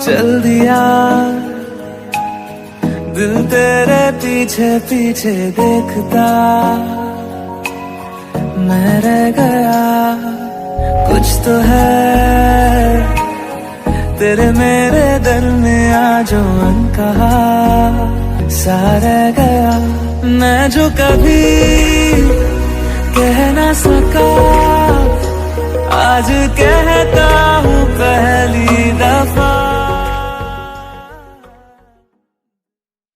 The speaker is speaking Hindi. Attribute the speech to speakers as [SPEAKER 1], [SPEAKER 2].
[SPEAKER 1] चल दिया दिल तेरे पीछे पीछे देखता, मैं रह गया कुछ तो है तेरे मेरे दरमियां जो अनकहा सा रह गया। मैं जो कभी कह ना सका आज कहता